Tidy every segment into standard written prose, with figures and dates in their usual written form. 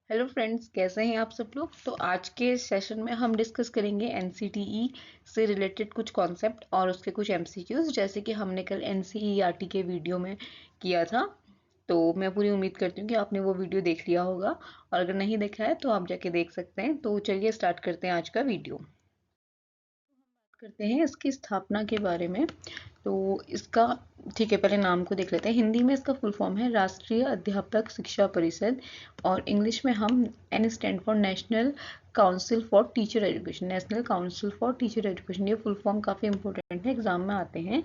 Hello friends, कैसे हैं आप सब लोग। तो आज के सेशन में हम डिस्कस करेंगे एनसीटीई से रिलेटेड कुछ कॉन्सेप्ट और उसके कुछ एमसीक्यूज, जैसे कि हमने कल एनसीईआरटी के वीडियो में किया था। तो मैं पूरी उम्मीद करती हूँ कि आपने वो वीडियो देख लिया होगा, और अगर नहीं देखा है तो आप जाके देख सकते हैं। तो चलिए स्टार्ट करते हैं आज का वीडियो। करते हैं इसकी स्थापना के बारे में। तो इसका ठीक है, पहले नाम को देख लेते हैं। हिंदी में इसका फुल फॉर्म है राष्ट्रीय अध्यापक शिक्षा परिषद, और इंग्लिश में हम N stand for national council for teacher education. National council for teacher education, ये फुल फॉर्म काफ़ी इंपॉर्टेंट है, एग्जाम में आते हैं।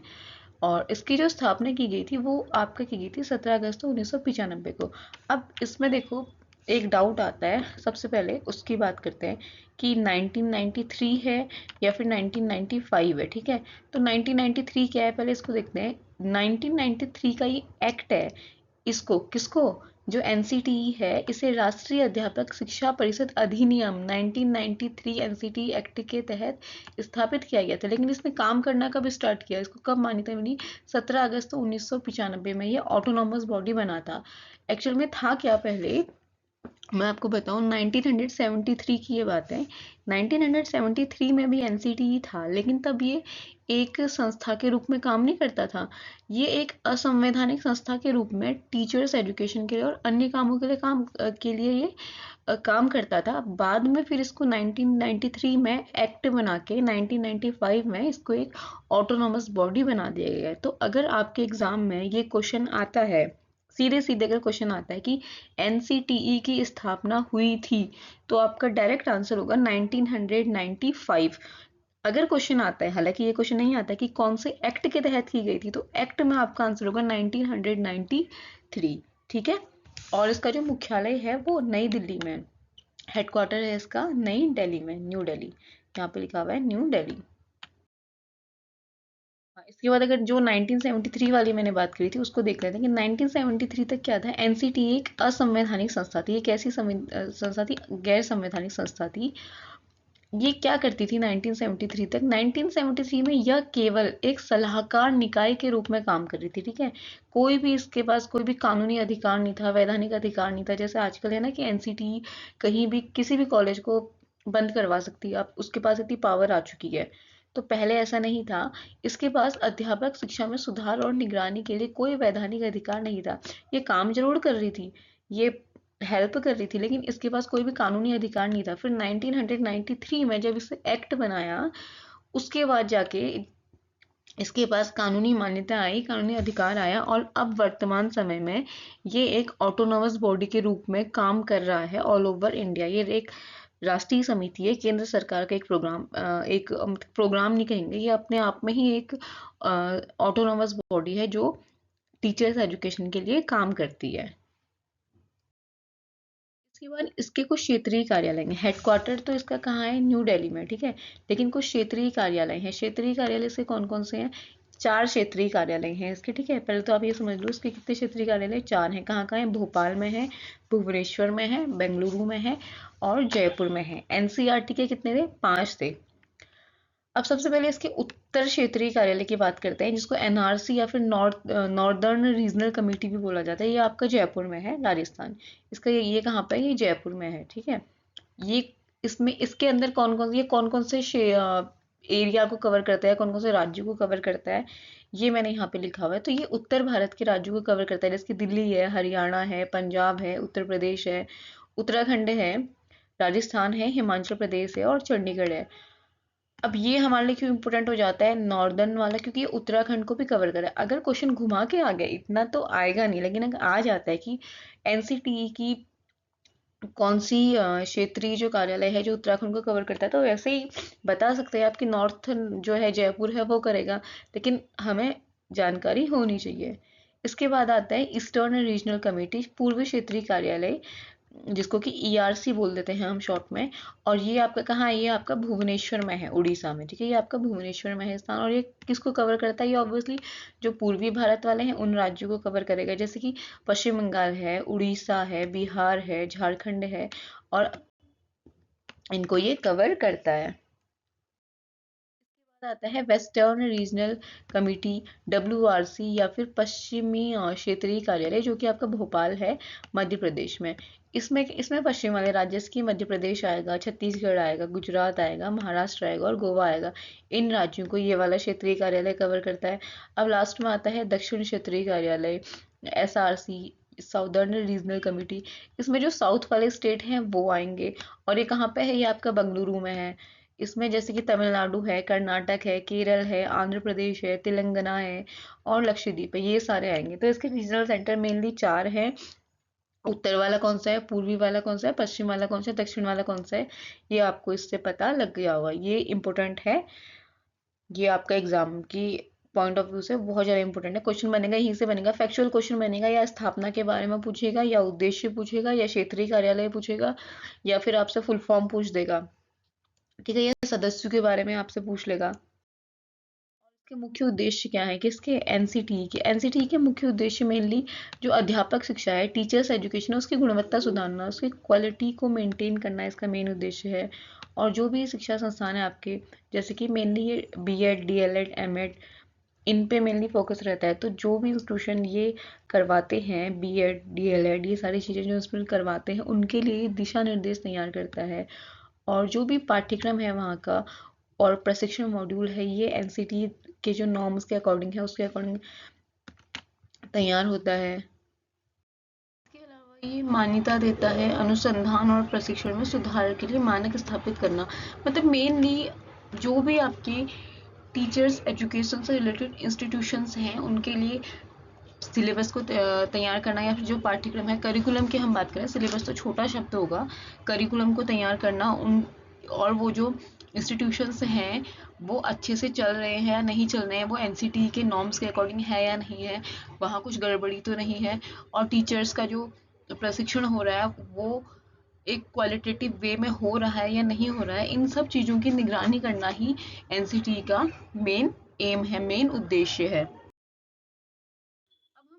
और इसकी जो स्थापना की गई थी वो आपका की गई थी 17 अगस्त 1995 को। अब इसमें देखो, एक डाउट आता है, सबसे पहले उसकी बात करते हैं कि 1993 है या फिर 1995 है। ठीक है, तो 1993 क्या है, पहले इसको देखते हैं। 1993 का ये एक्ट है, इसको किसको, जो एनसीटीई है, इसे राष्ट्रीय अध्यापक शिक्षा परिषद अधिनियम 1993 एनसीटीई एक्ट के तहत स्थापित किया गया था। लेकिन इसने काम करना कब स्टार्ट किया, इसको कब मान्यता मिली, 17 अगस्त 1995 में। ये ऑटोनॉमस बॉडी बना था। एक्चुअल में था क्या पहले, मैं आपको बताऊं, 1973 की ये बात है। 1973 में भी एनसीटीई था, लेकिन तब ये एक संस्था के रूप में काम नहीं करता था। ये एक असंवैधानिक संस्था के रूप में टीचर्स एजुकेशन के लिए और अन्य कामों के लिए ये काम करता था। बाद में फिर इसको 1993 में एक्ट बना के 1995 में इसको एक ऑटोनॉमस बॉडी बना दिया गया है। तो अगर आपके एग्जाम में ये क्वेश्चन आता है, सीधे सीधे अगर क्वेश्चन आता है कि एनसीटीई की स्थापना हुई थी, तो आपका डायरेक्ट आंसर होगा 1995। अगर क्वेश्चन आता है, हालांकि ये क्वेश्चन नहीं आता कि कौन से एक्ट के तहत की गई थी, तो एक्ट में आपका आंसर होगा 1993। ठीक है, और इसका जो मुख्यालय है वो नई दिल्ली में, हेडक्वार्टर है इसका नई दिल्ली में, न्यू दिल्ली। यहाँ पे लिखा हुआ है न्यू दिल्ली। इसके बाद अगर जो 1973 वाली मैंने बात करी थी उसको देख लेते हैं कि 1973 तक क्या था। एनसीटीई एक असंवैधानिक संस्था थी। एक ऐसी संस्था थी, गैर संवैधानिक संस्था थी। ये क्या करती थी 1973 तक, 1973 में यह केवल एक सलाहकार निकाय के रूप में काम कर रही थी। ठीक है, कोई भी इसके पास कोई भी कानूनी अधिकार नहीं था, वैधानिक अधिकार नहीं था। जैसे आजकल है ना कि एनसीटीई कहीं भी किसी भी कॉलेज को बंद करवा सकती है, अब उसके पास इतनी पावर आ चुकी है। तो पहले ऐसा नहीं था। इसके पास अध्यापक शिक्षा में सुधार और निगरानी के लिए कोई वैधानिक अधिकार नहीं था। ये काम जरूर कर रही थी, ये हेल्प कर रही थी, लेकिन इसके पास कोई भी कानूनी अधिकार नहीं था। फिर 1993 में जब इसे एक्ट बनाया, उसके बाद जाके इसके पास कानूनी मान्यता आई, कानूनी अधिकार आया, और अब वर्तमान समय में ये एक ऑटोनोमस बॉडी के रूप में काम कर रहा है ऑल ओवर इंडिया। ये एक राष्ट्रीय समिति है, केंद्र सरकार का एक प्रोग्राम, एक प्रोग्राम नहीं कहेंगे, ये अपने आप में ही एक ऑटोनोमस बॉडी है जो टीचर्स एजुकेशन के लिए काम करती है। इसके बाद इसके कुछ क्षेत्रीय कार्यालय हैं। हेडक्वार्टर तो इसका कहाँ है, न्यू दिल्ली में। ठीक है, लेकिन कुछ क्षेत्रीय कार्यालय हैं। क्षेत्रीय कार्यालय से कौन कौन से हैं, 4 क्षेत्रीय कार्यालय हैं इसके। ठीक है, पहले तो आप ये समझ लो इसके कितने क्षेत्रीय कार्यालय, 4 हैं। कहाँ कहाँ है, भोपाल में है, भुवनेश्वर में है, बेंगलुरु में है, और जयपुर में है। एनसीईआरटी के कितने थे, 5 थे। अब सबसे पहले इसके उत्तर क्षेत्रीय कार्यालय की बात करते हैं, जिसको एनआरसी या फिर नॉर्दर्न रीजनल कमेटी भी बोला जाता है। ये आपका जयपुर में है, राजस्थान। इसका ये कहाँ पे है, ये जयपुर में है। ठीक है, ये इसमें इसके अंदर कौन कौन से एरिया को कवर करता है, कौन कौन से राज्यों को कवर करता है, ये मैंने यहाँ पे लिखा हुआ है। तो ये उत्तर भारत के राज्यों को कवर करता है, जैसे कि दिल्ली है, हरियाणा है, पंजाब है, उत्तर प्रदेश है, उत्तराखंड है, राजस्थान है, हिमाचल प्रदेश है, और चंडीगढ़ है। अब ये हमारे लिए क्यों इंपॉर्टेंट हो जाता है नॉर्दर्न वाला, क्योंकि ये उत्तराखंड को भी कवर करे। अगर क्वेश्चन घुमा के आ गया, इतना तो आएगा नहीं, लेकिन अगर आ जाता है कि एनसीटीई की कौन सी क्षेत्रीय जो कार्यालय है जो उत्तराखंड को कवर करता है, तो वैसे ही बता सकते हैं आपकी नॉर्थ जो है जयपुर है वो करेगा, लेकिन हमें जानकारी होनी चाहिए। इसके बाद आता है ईस्टर्न रीजनल कमेटी, पूर्वी क्षेत्रीय कार्यालय, जिसको कि ईआरसी बोल देते हैं हम शॉर्ट में। और ये आपका कहाँ है, ये आपका भुवनेश्वर में है, उड़ीसा में। ठीक है, ये आपका भुवनेश्वर में है स्थान। और ये किसको कवर करता है, ये ऑब्वियसली जो पूर्वी भारत वाले हैं उन राज्यों को कवर करेगा, जैसे कि पश्चिम बंगाल है, उड़ीसा है, बिहार है, झारखंड है, और इनको ये कवर करता है। आता है वेस्टर्न रीजनल कमिटी, WRC, या फिर पश्चिमी क्षेत्रीय कार्यालय, जो कि आपका भोपाल है मध्य प्रदेश में। इसमें इसमें पश्चिम वाले राज्य की मध्य प्रदेश आएगा, छत्तीसगढ़ आएगा, गुजरात आएगा, महाराष्ट्र आएगा और गोवा आएगा। इन राज्यों को ये वाला क्षेत्रीय कार्यालय कवर करता है। अब लास्ट में आता है दक्षिण क्षेत्रीय कार्यालय, SRC, साउदर्न रीजनल कमिटी। इसमें जो साउथ वाले स्टेट हैं वो आएंगे, और ये कहाँ पे है, ये आपका बेंगलुरु में है। इसमें जैसे कि तमिलनाडु है, कर्नाटक है, केरल है, आंध्र प्रदेश है, तेलंगाना है और लक्षद्वीप है, ये सारे आएंगे। तो इसके रीजनल सेंटर मेनली 4 हैं। उत्तर वाला कौन सा है, पूर्वी वाला कौन सा है, पश्चिम वाला कौन सा है, दक्षिण वाला कौन सा है, ये आपको इससे पता लग गया होगा। ये इंपॉर्टेंट है, ये आपका एग्जाम की पॉइंट ऑफ व्यू से बहुत ज़्यादा इंपॉर्टेंट है। क्वेश्चन बनेगा, यहीं से बनेगा, फैक्चुअल क्वेश्चन बनेगा, या स्थापना के बारे में पूछेगा, या उद्देश्य पूछेगा, या क्षेत्रीय कार्यालय पूछेगा, या फिर आपसे फुल फॉर्म पूछ देगा। ठीक है, या सदस्यों के बारे में आपसे पूछ लेगा। के मुख्य उद्देश्य क्या है, किसके, एनसीटी के मुख्य उद्देश्य मेनली जो अध्यापक शिक्षा है, टीचर्स एजुकेशन है, उसकी गुणवत्ता सुधारना, उसकी क्वालिटी को मेंटेन करना इसका मेन उद्देश्य है। और जो भी शिक्षा संस्थान है आपके, जैसे कि मेनली ये BEd, DLEd, MEd, इन पे मेनली फोकस रहता है। तो जो भी इंस्टीट्यूशन ये करवाते हैं, BEd, DLEd, ये सारी चीज़ें जो इसमें करवाते हैं, उनके लिए दिशा निर्देश तैयार करता है। और जो भी पाठ्यक्रम है वहाँ का और प्रशिक्षण मॉड्यूल है, ये एनसीटी के जो नॉर्म्स के अकॉर्डिंग है, उसके अकॉर्डिंग तैयार होता है। इसके अलावा ये मान्यता देता है अनुसंधान और प्रशिक्षण में सुधार के लिए मानक स्थापित करना। मतलब मेनली जो भी आपकी टीचर्स एजुकेशन से रिलेटेड इंस्टीट्यूशंस हैं, उनके लिए सिलेबस को तैयार करना, या फिर जो पाठ्यक्रम है, करिकुलम की हम बात करें, सिलेबस तो छोटा शब्द होगा, करिकुलम को तैयार करना, उन और वो जो इंस्टीट्यूशंस हैं वो अच्छे से चल रहे हैं या नहीं चल रहे हैं, वो एनसीटी के नॉर्म्स के अकॉर्डिंग है या नहीं है, वहाँ कुछ गड़बड़ी तो नहीं है, और टीचर्स का जो प्रशिक्षण हो रहा है वो एक क्वालिटेटिव वे में हो रहा है या नहीं हो रहा है, इन सब चीज़ों की निगरानी करना ही एनसीटी का मेन एम है, मेन उद्देश्य है।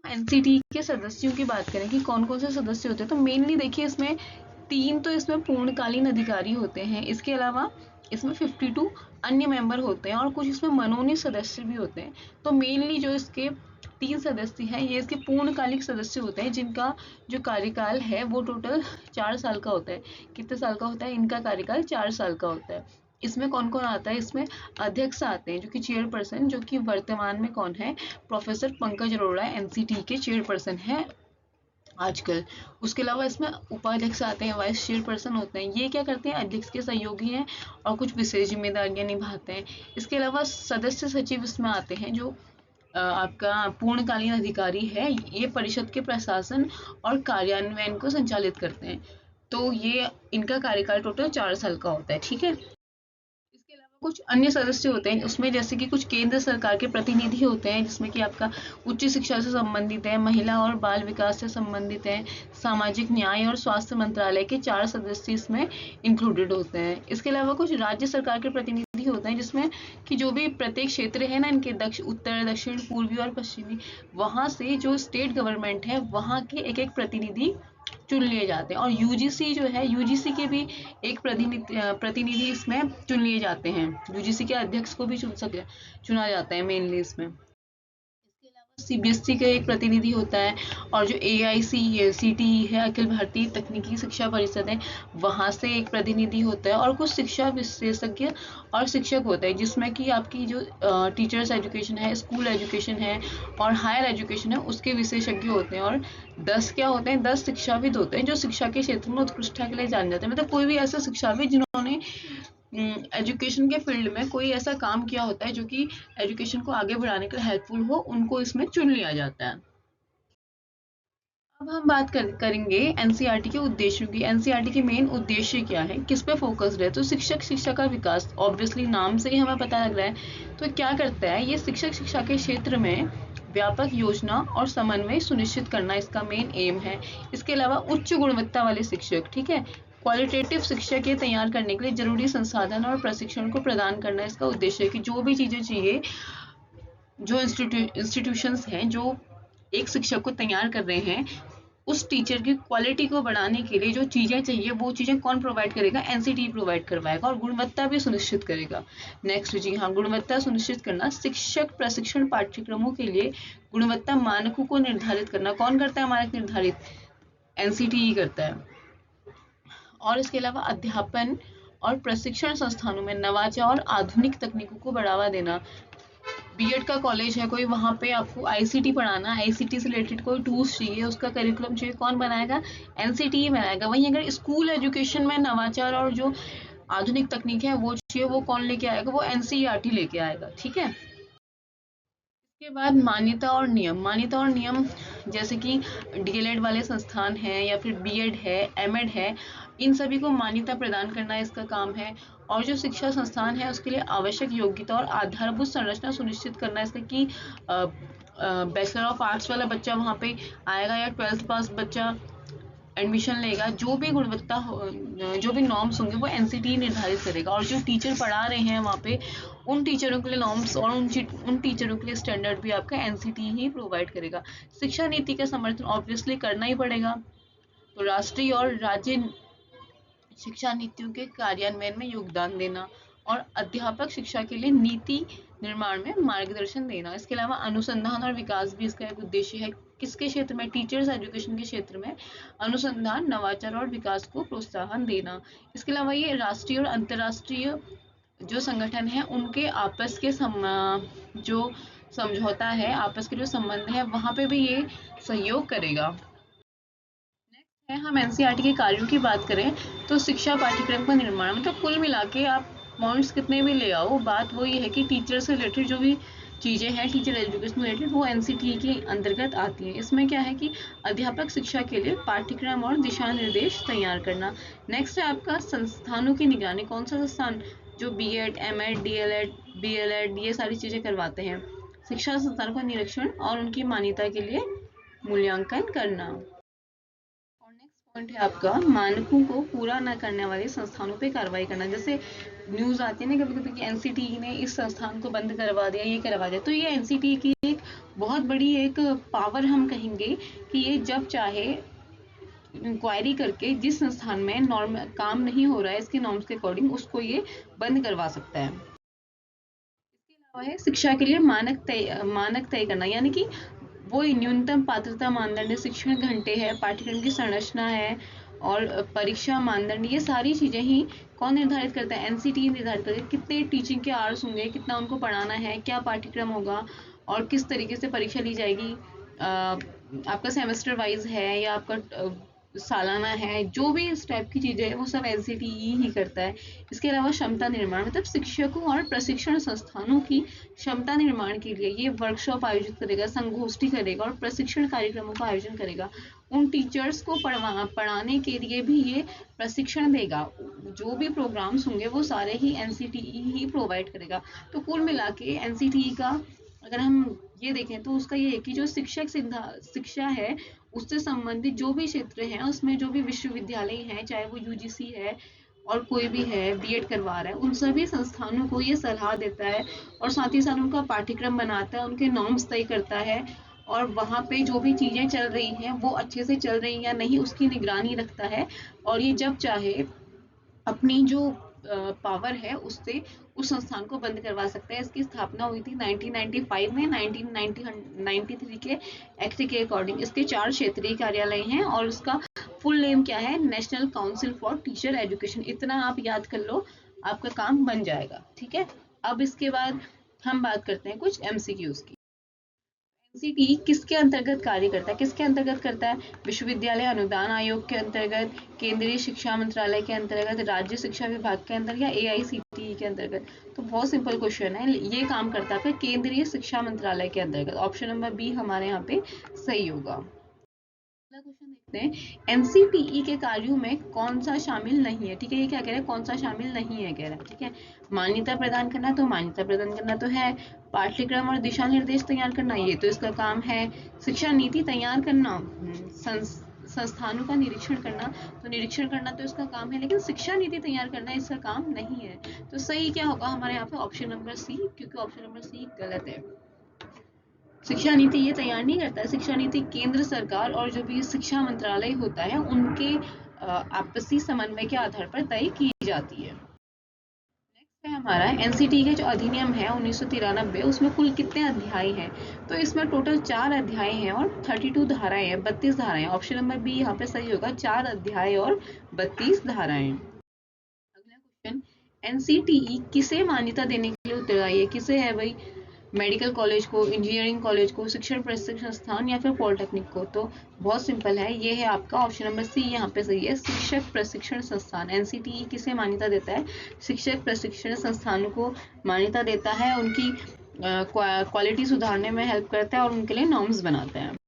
एनसीटी के सदस्यों की बात करें कि कौन कौन से सदस्य होते हैं, तो मेनली देखिए इसमें 3 तो इसमें पूर्णकालीन अधिकारी होते हैं, इसके अलावा इसमें 52 अन्य मेंबर होते हैं, और कुछ इसमें मनोनीत सदस्य भी होते हैं। तो मेनली जो इसके 3 सदस्य हैं, ये इसके पूर्णकालिक सदस्य होते हैं, जिनका जो कार्यकाल है वो टोटल 4 साल का होता है। कितने साल का होता है, इनका कार्यकाल 4 साल का होता है। इसमें कौन कौन आता है, इसमें अध्यक्ष आते हैं जो कि चेयरपर्सन, जो कि वर्तमान में कौन है, प्रोफेसर पंकज अरोड़ा एनसीटी के चेयरपर्सन है आजकल। उसके अलावा इसमें उपाध्यक्ष आते हैं, वाइस चेयरपर्सन होते हैं, ये क्या करते हैं, अध्यक्ष के सहयोगी हैं और कुछ विशेष जिम्मेदारियां निभाते हैं। इसके अलावा सदस्य सचिव इसमें आते हैं, जो आपका पूर्णकालीन अधिकारी है, ये परिषद के प्रशासन और कार्यान्वयन को संचालित करते हैं। तो ये इनका कार्यकाल टोटल 4 साल का होता है। ठीक है, इसके अलावा कुछ अन्य सदस्य होते हैं, उसमें जैसे कि कुछ केंद्र सरकार के प्रतिनिधि होते हैं, जिसमें कि आपका उच्च शिक्षा से संबंधित है, महिला और बाल विकास से संबंधित है, सामाजिक न्याय और स्वास्थ्य मंत्रालय के 4 सदस्य इसमें इंक्लूडेड होते हैं। इसके अलावा कुछ राज्य सरकार के प्रतिनिधि होते हैं, जिसमें कि जो भी प्रत्येक क्षेत्र है ना इनके, उत्तर, दक्षिण, पूर्वी और पश्चिमी, वहाँ से जो स्टेट गवर्नमेंट है वहाँ के एक एक प्रतिनिधि चुन लिए जाते हैं। और यूजीसी जो है, यूजीसी के भी एक प्रतिनिधि इसमें चुन लिए जाते हैं, यूजीसी के अध्यक्ष को भी चुना जाता है मेनली इसमें। इसके अलावा सीबीएसई का एक प्रतिनिधि होता है, और जो AICTE है, अखिल भारतीय तकनीकी शिक्षा परिषद है, वहाँ से एक प्रतिनिधि होता है, और कुछ शिक्षा विशेषज्ञ और शिक्षक होते हैं, जिसमें कि आपकी जो टीचर्स एजुकेशन है, स्कूल एजुकेशन है और हायर एजुकेशन है, उसके विशेषज्ञ होते हैं। और 10 क्या होते हैं, 10 शिक्षाविद होते हैं, जो शिक्षा के क्षेत्र में उत्कृष्टता के लिए जाने जाते हैं। मतलब कोई भी ऐसा शिक्षाविद जिन्होंने एजुकेशन के फील्ड में कोई ऐसा काम किया होता है जो कि एजुकेशन को आगे बढ़ाने के लिए हेल्पफुल हो, उनको इसमें चुन लिया जाता है। अब हम बात करेंगे एनसीईआरटी के उद्देश्यों की। एनसीईआरटी के मेन उद्देश्य क्या है, किस पे फोकस्ड है, तो शिक्षक शिक्षा का विकास, ऑब्वियसली नाम से ही हमें पता लग रहा है। तो क्या करता है, ये शिक्षक शिक्षा के क्षेत्र में व्यापक योजना और समन्वय सुनिश्चित करना इसका मेन एम है। इसके अलावा उच्च गुणवत्ता वाले शिक्षक, ठीक है, क्वालिटेटिव शिक्षा के तैयार करने के लिए जरूरी संसाधन और प्रशिक्षण को प्रदान करना इसका उद्देश्य है। कि जो भी चीज़ें चाहिए, जो इंस्टीट्यूशंस हैं जो एक शिक्षक को तैयार कर रहे हैं, उस टीचर की क्वालिटी को बढ़ाने के लिए जो चीज़ें चाहिए वो चीज़ें कौन प्रोवाइड करेगा, एनसीटी प्रोवाइड करवाएगा और गुणवत्ता भी सुनिश्चित करेगा। नेक्स्ट जी हाँ, गुणवत्ता सुनिश्चित करना, शिक्षक प्रशिक्षण पाठ्यक्रमों के लिए गुणवत्ता मानकों को निर्धारित करना। कौन करता है मानक निर्धारित, एनसीटी करता है। और इसके अलावा अध्यापन और प्रशिक्षण संस्थानों में नवाचार और आधुनिक तकनीकों को बढ़ावा देना। बीएड का कॉलेज है कोई, वहाँ पे आपको आईसीटी पढ़ाना, आईसीटी से रिलेटेड कोई टूल्स चाहिए, उसका करिकुलम चाहिए, कौन बनाएगा, एनसीटी ही बनाएगा। वहीं अगर स्कूल एजुकेशन में नवाचार और जो आधुनिक तकनीक है वो चाहिए, वो कौन लेके आएगा, वो एनसीईआरटी लेके आएगा। ठीक है। इसके बाद मान्यता और नियम। मान्यता और नियम जैसे कि डीएलएड वाले संस्थान हैं या फिर बीएड है, एमएड है, इन सभी को मान्यता प्रदान करना इसका काम है। और जो शिक्षा संस्थान है उसके लिए आवश्यक योग्यता और आधारभूत संरचना सुनिश्चित करना, इसका कि बैचलर ऑफ आर्ट्स वाला बच्चा वहाँ पे आएगा या 12th पास बच्चा एडमिशन लेगा, जो भी गुणवत्ता जो भी नॉर्म्स होंगे वो एनसीटी निर्धारित करेगा। और जो टीचर पढ़ा रहे हैं वहाँ पे, उन टीचरों के लिए नॉर्म्स और उन टीचरों के लिए स्टैंडर्ड भी आपका एनसीटी ही प्रोवाइड करेगा। शिक्षा नीति का समर्थन ऑब्वियसली करना ही पड़ेगा, तो राष्ट्रीय और राज्य शिक्षा नीतियों के कार्यान्वयन में योगदान देना और अध्यापक शिक्षा के लिए नीति निर्माण में मार्गदर्शन देना। इसके अलावा अनुसंधान और विकास भी इसका एक उद्देश्य है। किसके क्षेत्र में, टीचर्स एजुकेशन के क्षेत्र में अनुसंधान, नवाचार और विकास को प्रोत्साहन देना। इसके अलावा ये राष्ट्रीय और अंतर्राष्ट्रीय जो संगठन है उनके आपस के जो समझौता है, आपस के जो संबंध है, वहाँ पे भी ये सहयोग करेगा। है हम एनसीईआरटी के कार्यों की बात करें तो शिक्षा पाठ्यक्रम का निर्माण, मतलब कुल मिला के आप पॉइंट्स कितने भी ले आओ, बात वो ये है कि टीचर से रिलेटेड जो भी चीज़ें हैं, टीचर एजुकेशन रिलेटेड, वो एनसीटी के अंतर्गत आती हैं। इसमें क्या है कि अध्यापक शिक्षा के लिए पाठ्यक्रम और दिशा निर्देश तैयार करना। नेक्स्ट है आपका संस्थानों की निगरानी। कौन सा संस्थान, जो बीएड, एमएड, डीएलएड, बीएलएड ये सारी चीज़ें करवाते हैं। शिक्षा संस्थानों का निरीक्षण और उनकी मान्यता के लिए मूल्यांकन करना। और नेक्स्ट पॉइंट है आपका मानकों को पूरा न करने वाले संस्थानों पे कार्रवाई करना। जैसे न्यूज़ आती है ना कभी कभी कि एनसीटी ने इस संस्थान को बंद करवा दिया, ये करवा दिया, तो ये एनसीटी की एक बहुत बड़ी एक पावर हम कहेंगे कि ये जब चाहे इंक्वायरी करके जिस संस्थान में नॉर्म काम नहीं हो रहा है इसके नॉर्म्स के अकॉर्डिंग, उसको ये बंद करवा सकता है। इसके अलावा है शिक्षा के लिए मानक तय करना, यानी कि वो न्यूनतम पात्रता मानदंड, शिक्षण घंटे है, पाठ्यक्रम की संरचना है और परीक्षा मानदंड, ये सारी चीज़ें ही कौन निर्धारित करता है, एनसीटी निर्धारित करता है। कितने टीचिंग के आवर्स होंगे, कितना उनको पढ़ाना है, क्या पाठ्यक्रम होगा और किस तरीके से परीक्षा ली जाएगी, आपका सेमेस्टर वाइज है या आपका सालाना है, जो भी इस टाइप की चीज़ें हैं वो सब एनसीटी ही करता है। इसके अलावा क्षमता निर्माण, मतलब शिक्षकों और प्रशिक्षण संस्थानों की क्षमता निर्माण के लिए ये वर्कशॉप आयोजित करेगा, संगोष्ठी करेगा और प्रशिक्षण कार्यक्रमों का आयोजन करेगा। उन टीचर्स को पढ़ाने के लिए भी ये प्रशिक्षण देगा। जो भी प्रोग्राम्स होंगे वो सारे ही एनसीटी ही प्रोवाइड करेगा। तो कुल मिला के एनसीटी का अगर हम ये देखें तो उसका ये है कि जो शिक्षा है उससे संबंधित जो भी क्षेत्र हैं उसमें जो भी विश्वविद्यालय हैं, चाहे वो यूजीसी है और कोई भी है बीएड करवा रहा है, उन सभी संस्थानों को ये सलाह देता है और साथ ही साथ उनका पाठ्यक्रम बनाता है, उनके नॉर्म्स तय करता है और वहाँ पे जो भी चीज़ें चल रही हैं वो अच्छे से चल रही हैं या नहीं उसकी निगरानी रखता है। और ये जब चाहे अपनी जो पावर है उससे उस संस्थान को बंद करवा सकता है। इसकी स्थापना हुई थी 1995 में, 1993 के एक्ट के अकॉर्डिंग। इसके 4 क्षेत्रीय कार्यालय हैं और उसका फुल नेम क्या है, national council for teacher education. इतना आप याद कर लो, आपका काम बन जाएगा। ठीक है, अब इसके बाद हम बात करते हैं कुछ एमसीक्यूज की। एनसीटी किसके अंतर्गत कार्य करता है, किसके अंतर्गत करता है, विश्वविद्यालय अनुदान आयोग के अंतर्गत, केंद्रीय शिक्षा मंत्रालय के अंतर्गत, राज्य शिक्षा विभाग के अंदर या एआईसीटीई के अंतर्गत। तो बहुत सिंपल क्वेश्चन है, ये काम करता है केंद्रीय शिक्षा मंत्रालय के अंतर्गत। ऑप्शन नंबर बी हमारे यहाँ पे सही होगा। अगला क्वेश्चन देखते हैं, एनसीटीई के कार्यों में कौन सा शामिल नहीं है। ठीक है, ये क्या कह रहा है, कौन सा शामिल नहीं है कह रहा है। ठीक है, मान्यता प्रदान करना, तो मान्यता प्रदान करना तो है। पाठ्यक्रम और दिशा निर्देश तैयार करना, ये तो इसका काम है। शिक्षा नीति तैयार करना, संस्थानों का निरीक्षण करना, तो निरीक्षण करना तो इसका काम है, लेकिन शिक्षा नीति तैयार करना इसका काम नहीं है। तो सही क्या होगा हमारे यहाँ पे, ऑप्शन नंबर सी, क्योंकि ऑप्शन नंबर सी गलत है। शिक्षा नीति ये तैयार नहीं करता है, शिक्षा नीति केंद्र सरकार और जो भी शिक्षा मंत्रालय होता है उनके आपसी समन्वय के आधार पर तय की जाती है। नेक्स्ट है हमारा एनसीटी के जो अधिनियम है 1993, उसमें कुल कितने अध्याय हैं? तो इसमें टोटल 4 अध्याय हैं और 32 धाराएं हैं, 32 धाराएं। ऑप्शन नंबर बी यहाँ पे सही होगा, 4 अध्याय और 32 धाराएं। अगला क्वेश्चन, एनसीटीई किसे मान्यता देने के लिए उत्तरदायी है? किसे है भाई? मेडिकल कॉलेज को, इंजीनियरिंग कॉलेज को, शिक्षण प्रशिक्षण संस्थान या फिर पॉलिटेक्निक को? तो बहुत सिंपल है, ये है आपका ऑप्शन नंबर सी यहाँ पे सही है, शिक्षक प्रशिक्षण संस्थान। एनसीटीई किसे मान्यता देता है? शिक्षक प्रशिक्षण संस्थानों को मान्यता देता है, उनकी क्वालिटी सुधारने में हेल्प करता है और उनके लिए नॉर्म्स बनाता है।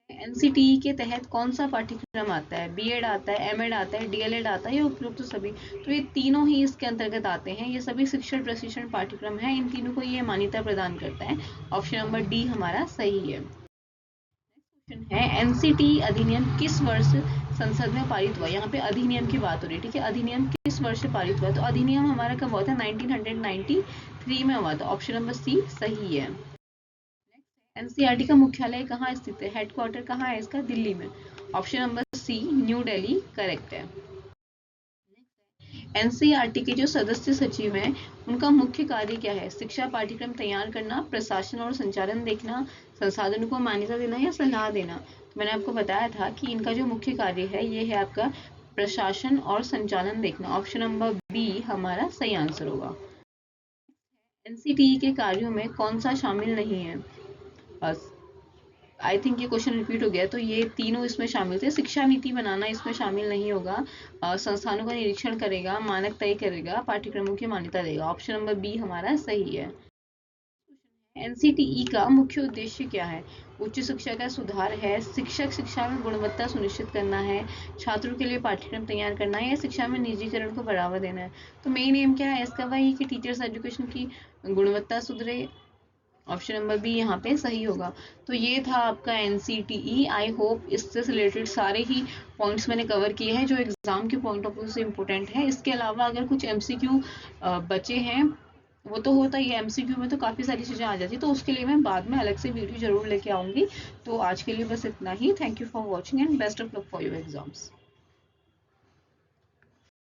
एनसीटीई के तहत कौन सा पाठ्यक्रम आता है? बीएड आता है, एमएड आता है, डीएलएड आता है या उपरोक्त सभी? तो ये तीनों ही इसके अंतर्गत आते हैं, ये सभी शिक्षण प्रशिक्षण पाठ्यक्रम है, इन तीनों को ये मान्यता प्रदान करता है। ऑप्शन नंबर डी हमारा सही है। क्वेश्चन है, एनसीटीई अधिनियम किस वर्ष संसद में पारित हुआ? यहाँ पे अधिनियम की बात हो रही है, ठीक है, अधिनियम किस वर्ष पारित हुआ? तो अधिनियम हमारा कब हुआ था? 1993 में हुआ था। ऑप्शन नंबर सी सही है। एनसीईआरटी का मुख्यालय कहाँ स्थित है? हेडक्वार्टर कहाँ है इसका? दिल्ली में। Option number C New Delhi correct है। एनसीईआरटी के जो सदस्य सचिव हैं उनका मुख्य कार्य क्या है? शिक्षा पाठ्यक्रम तैयार करना, प्रशासन और संचालन देखना, संसाधनों को मान्यता देना या सलाह देना? तो मैंने आपको बताया था कि इनका जो मुख्य कार्य है ये है आपका प्रशासन और संचालन देखना। ऑप्शन नंबर बी हमारा सही आंसर होगा। एनसीटीई के कार्यों में कौन सा शामिल नहीं है? आई थिंक ये क्वेश्चन रिपीट हो गया, तो ये तीनों इसमें शामिल थे। शिक्षा नीति बनाना इसमें शामिल नहीं होगा, संस्थानों का निरीक्षण करेगा, मानक तय करेगा, पाठ्यक्रमों की मान्यता देगा। ऑप्शन नंबर बी हमारा सही है। एनसीटीई का मुख्य उद्देश्य क्या है? उच्च शिक्षा का सुधार है, शिक्षक शिक्षा में गुणवत्ता सुनिश्चित करना है, छात्रों के लिए पाठ्यक्रम तैयार करना है या शिक्षा में निजीकरण को बढ़ावा देना है? तो मेन एम क्या है इसका? वही कि टीचर्स एजुकेशन की गुणवत्ता सुधरे। ऑप्शन नंबर बी यहाँ पे सही होगा। तो ये था आपका एनसीटीई। आई होप इससे रिलेटेड सारे ही पॉइंट्स मैंने कवर किए हैं जो एग्जाम के पॉइंट ऑफ व्यू से इम्पोर्टेंट है। इसके अलावा अगर कुछ एमसीक्यू बचे हैं, वो तो होता ही है, एमसीक्यू में तो काफ़ी सारी चीज़ें आ जाती है, तो उसके लिए मैं बाद में अलग से वीडियो जरूर लेके आऊँगी। तो आज के लिए बस इतना ही। Thank you for watching and best of luck for your exams.